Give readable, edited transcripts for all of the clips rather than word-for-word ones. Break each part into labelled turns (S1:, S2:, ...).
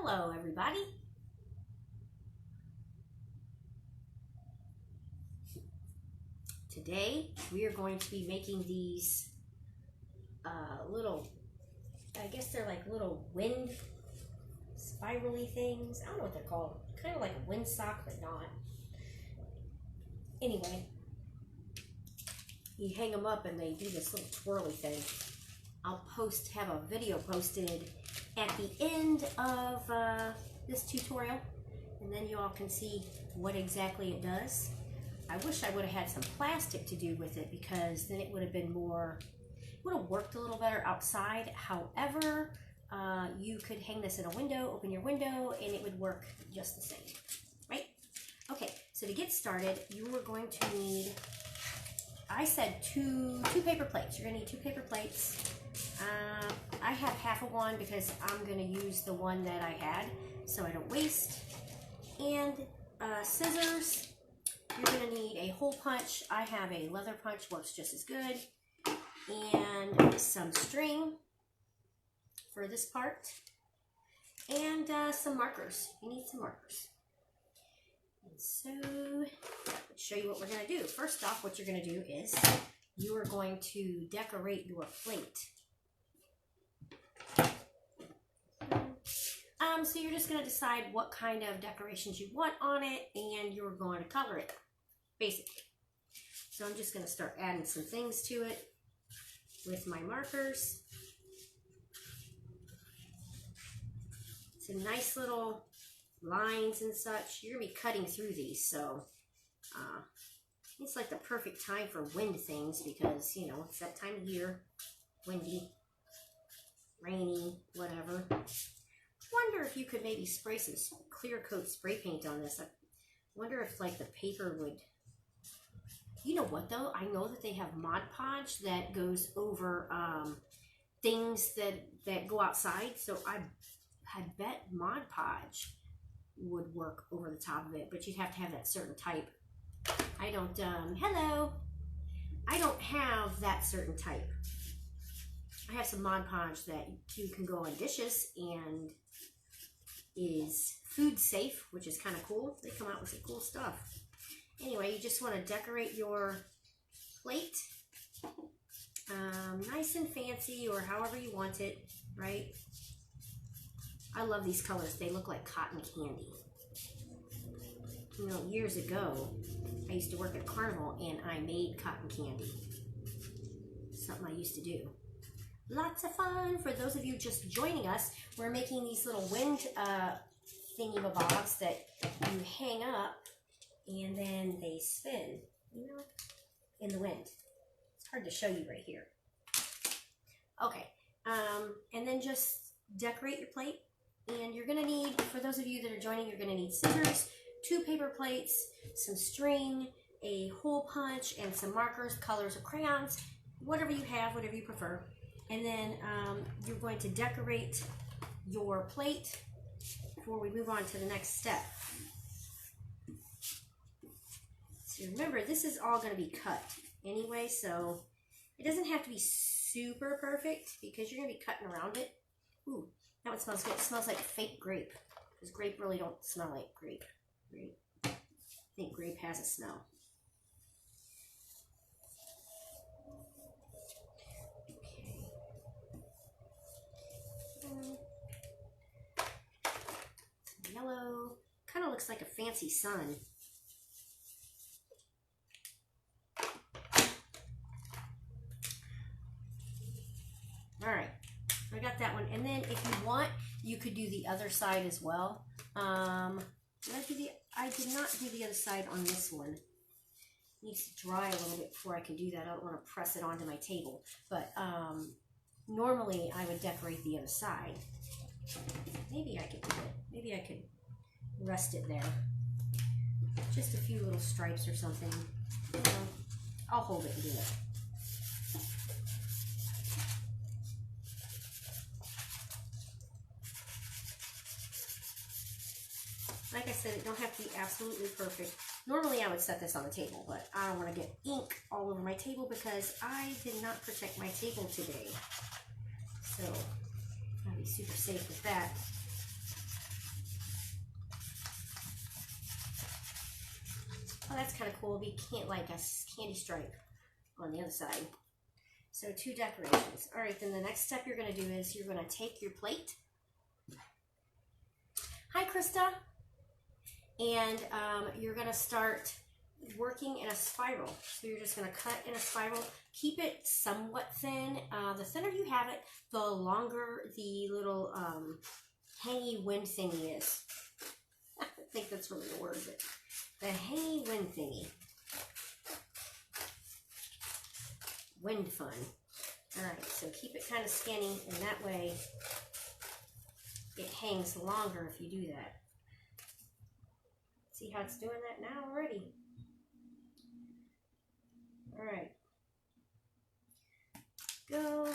S1: Hello, everybody. Today, we are going to be making these little, I guess they're like little wind spirally things. I don't know what they're called. Kind of like a wind sock, but not. Anyway, you hang them up and they do this little twirly thing. I'll have a video posted at the end of this tutorial, and then you all can see what exactly it does. I wish I would have had some plastic to do with it, because then it would have been more, would have worked a little better outside. However, you could hang this in a window, open your window, and it would work just the same, right? Okay, so to get started, you are going to need, I said two paper plates. You're gonna need 2 paper plates. I have half of one because I'm going to use the one that I had so I don't waste. And scissors. You're going to need a hole punch. I have a leather punch, works just as good. And some string for this part. And some markers. You need some markers. And so, let's show you what we're going to do. First off, what you're going to do is you are going to decorate your plate. So you're just going to decide what kind of decorations you want on it, and you're going to color it, basically. So I'm just going to start adding some things to it with my markers. Some nice little lines and such. You're going to be cutting through these, so it's like the perfect time for wind things, because, you know, it's that time of year, windy, rainy, whatever. Wonder if you could maybe spray some clear coat spray paint on this. I wonder if like the paper would, you know what though, I know that they have Mod Podge that goes over things that go outside, so I bet Mod Podge would work over the top of it, but you'd have to have that certain type. I don't hello, I don't have that certain type. I have some Mod Podge that you can go on dishes and is food safe, which is kind of cool. They come out with some cool stuff. Anyway, you just want to decorate your plate nice and fancy, or however you want it, right? I love these colors. They look like cotton candy. You know, years ago, I used to work at a carnival and I made cotton candy. Something I used to do. Lots of fun. For those of you just joining us, we're making these little wind thingy-mabobs that you hang up and then they spin, you know, in the wind. It's hard to show you right here. Okay, and then just decorate your plate. And you're going to need, for those of you that are joining, you're going to need scissors, 2 paper plates, some string, a hole punch, and some markers, colors, or crayons, whatever you have, whatever you prefer. And then you're going to decorate your plate before we move on to the next step. So remember, this is all going to be cut anyway, so it doesn't have to be super perfect because you're going to be cutting around it. Ooh, that one smells good. It smells like fake grape, because grape really don't smell like grape. I think grape has a smell. Yellow, kind of looks like a fancy sun. All right, I got that one. And then if you want, you could do the other side as well. I did not do the other side on this one. It needs to dry a little bit before I can do that. I don't want to press it onto my table, but normally I would decorate the other side. Maybe I could do it. Maybe I could rest it there. Just a few little stripes or something. You know, I'll hold it and do it. Like I said, it don't have to be absolutely perfect. Normally I would set this on the table, but I don't want to get ink all over my table because I did not protect my table today. So I'll be super safe with that. Oh, that's kind of cool. It'll be like a candy stripe on the other side. So 2 decorations. All right, then the next step you're going to do is you're going to take your plate. Hi, Krista. And you're going to start working in a spiral. So you're just going to cut in a spiral. Keep it somewhat thin. The thinner you have it, the longer the little hangy wind thingy is. I don't think that's really the word, but the hangy wind thingy. Wind fun. Alright, so keep it kind of skinny, and that way it hangs longer if you do that. See how it's doing that now already? Alright. Go.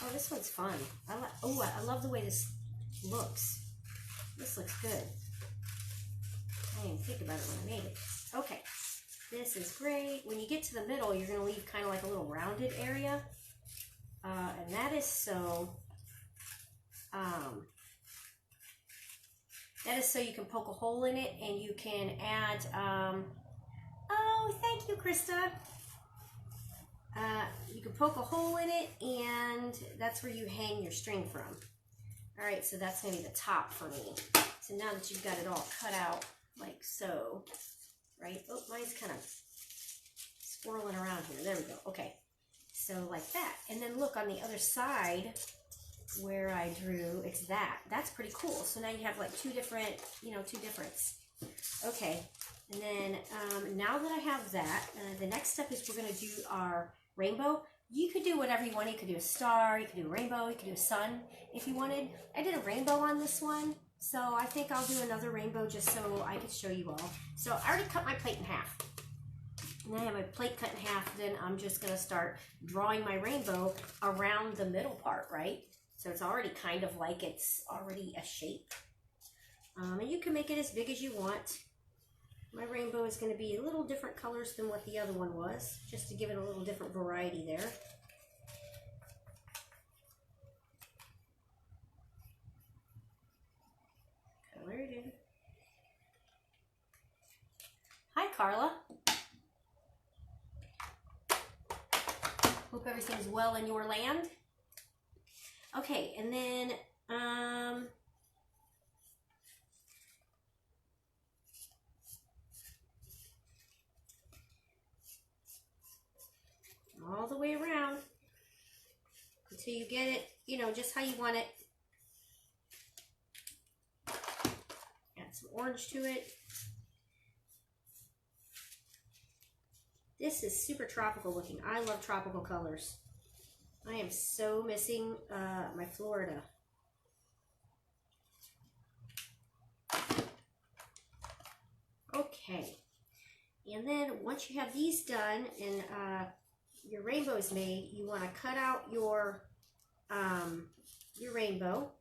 S1: Oh, this one's fun. I love the way this looks. This looks good. I didn't even think about it when I made it. Okay, this is great. When you get to the middle, you're going to leave kind of like a little rounded area. And that is so you can poke a hole in it and you can add, oh, thank you, Krista. You can poke a hole in it, and that's where you hang your string from. All right, so that's going to be the top for me. So now that you've got it all cut out like so, right? Oh, mine's kind of swirling around here. There we go. Okay, so like that. And then look on the other side where I drew, it's that. That's pretty cool. So now you have like two different, two differents. Okay, and then now that I have that, the next step is we're going to do our rainbow. You could do whatever you want. You could do a star, you could do a rainbow, you could do a sun if you wanted. I did a rainbow on this one, so I think I'll do another rainbow just so I could show you all. So I already cut my plate in half. And I have my plate cut in half, then I'm just going to start drawing my rainbow around the middle part, right? So it's already kind of like it's already a shape. And you can make it as big as you want. My rainbow is going to be a little different colors than what the other one was, just to give it a little different variety there. Colored in. Hi, Carla. Hope everything's well in your land. Okay, and then all the way around until you get it, just how you want it. Add some orange to it. This is super tropical looking. I love tropical colors. I am so missing my Florida. Okay. And then once you have these done and your rainbow is made, you want to cut out your rainbow.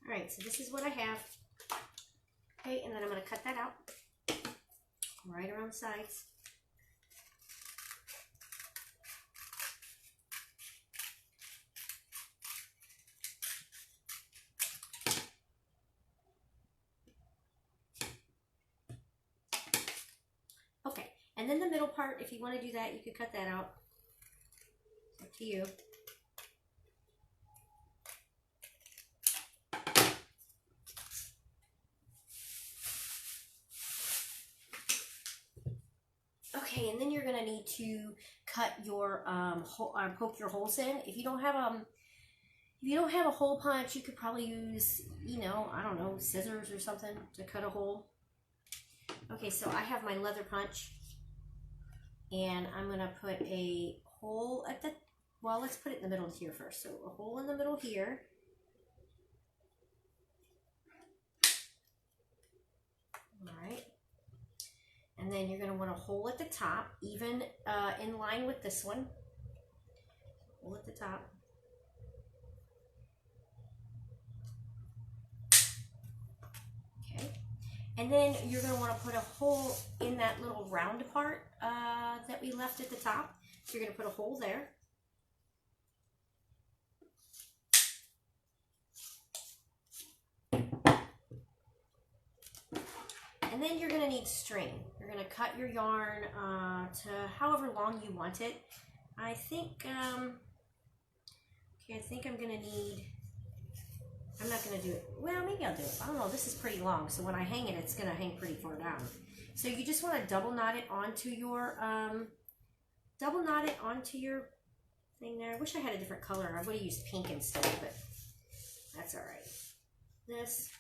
S1: All right, so this is what I have. Okay, and then I'm going to cut that out right around the sides. Okay, and then the middle part, if you want to do that, you could cut that out. It's up to you. Okay, and then you're gonna need to cut your poke your holes in. If you don't have a hole punch, you could probably use, I don't know, scissors or something to cut a hole. Okay, so I have my leather punch, and I'm gonna put a hole at the, well, let's put it in the middle here first. So a hole in the middle here. All right. And then you're going to want a hole at the top, even in line with this one. Hole at the top. Okay. And then you're going to want to put a hole in that little round part that we left at the top. So you're going to put a hole there. And then you're going to need string. You're going to cut your yarn to however long you want it. I think, okay, I think I'm going to need, I'm not going to do it, well, maybe I'll do it. I don't know, this is pretty long, so when I hang it, it's going to hang pretty far down. So you just want to double knot it onto your thing there. I wish I had a different color. I would have used pink instead, but that's all right. This.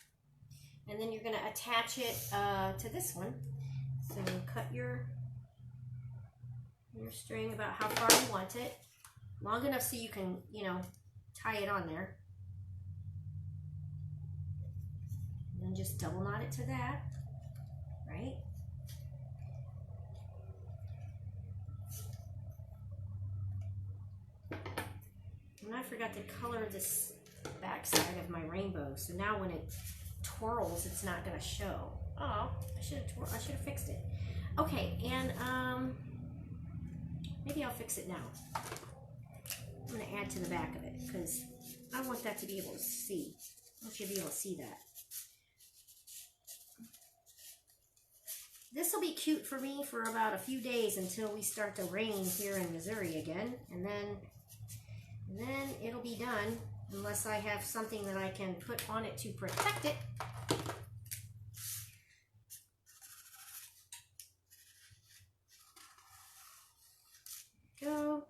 S1: And then you're going to attach it to this one. So cut your string about how far you want it. Long enough so you can, you know, tie it on there. And then just double knot it to that, right? And I forgot to color this back side of my rainbow. So now when it twirls, it's not going to show. Oh, I should have fixed it. Okay, and maybe I'll fix it now. I'm going to add to the back of it because I want that to be able to see. I want you to be able to see that. This will be cute for me for about a few days until we start to rain here in Missouri again, and then it'll be done unless I have something that I can put on it to protect it. Go.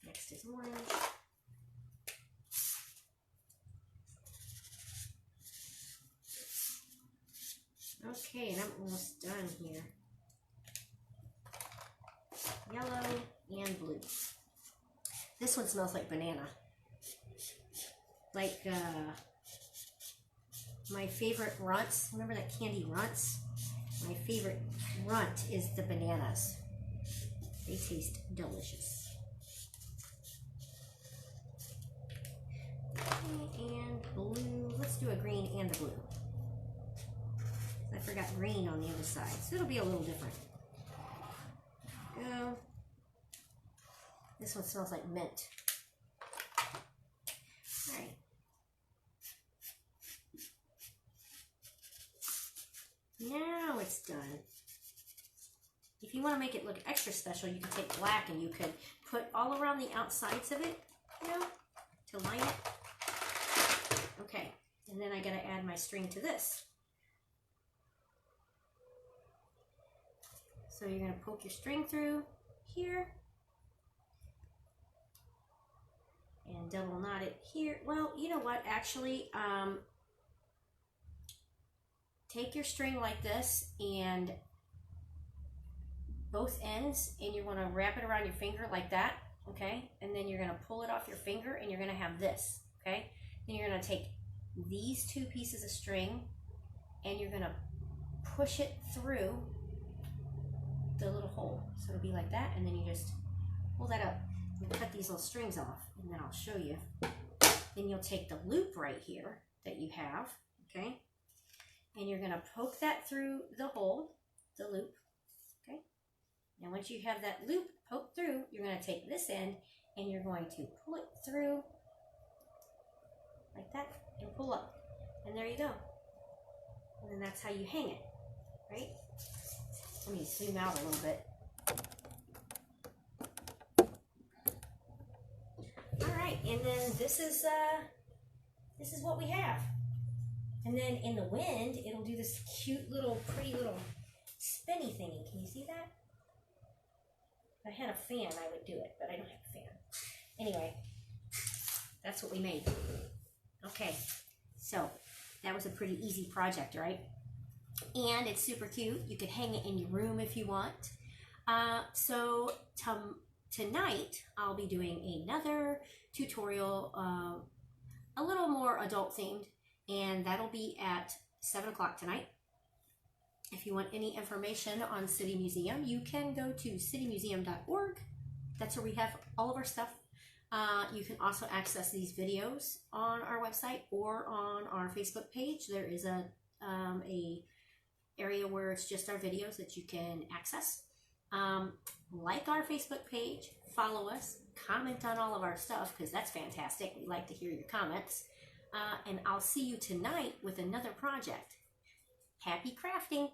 S1: Next is orange. Okay, and I'm almost done here. Yellow and blue. This one smells like banana. Like my favorite runts. Remember that candy runts? My favorite runt is the bananas. They taste delicious. Okay, and blue. Let's do a green and a blue. I forgot green on the other side, so it'll be a little different. Go. This one smells like mint. All right. Now it's done. If you want to make it look extra special, you can take black and you could put all around the outsides of it, you know, to line it. Okay, and then I gotta add my string to this. So you're gonna poke your string through here and double knot it here. Well, you know what, actually, take your string like this and both ends, and you're gonna wrap it around your finger like that, okay? And then you're gonna pull it off your finger and you're gonna have this, okay? Then you're gonna take these two pieces of string and you're gonna push it through the little hole. So it'll be like that, and then you just pull that up and cut these little strings off, and then I'll show you. Then you'll take the loop right here that you have, okay? And you're gonna poke that through the hole, the loop, okay? Now once you have that loop poked through, you're gonna take this end and you're going to pull it through like that and pull up. And there you go. And then that's how you hang it, right? Let me zoom out a little bit. All right, and then this is what we have. And then in the wind, it'll do this cute little, pretty little spinny thingy. Can you see that? If I had a fan, I would do it, but I don't have a fan. Anyway, that's what we made. Okay, so that was a pretty easy project, right? And it's super cute. You could hang it in your room if you want. So tonight, I'll be doing another tutorial, a little more adult themed, and that'll be at 7 o'clock tonight. If you want any information on City Museum, you can go to citymuseum.org. That's where we have all of our stuff. You can also access these videos on our website or on our Facebook page. There is a area where it's just our videos that you can access. Like our Facebook page, follow us, comment on all of our stuff because that's fantastic. We like to hear your comments. And I'll see you tonight with another project. Happy crafting!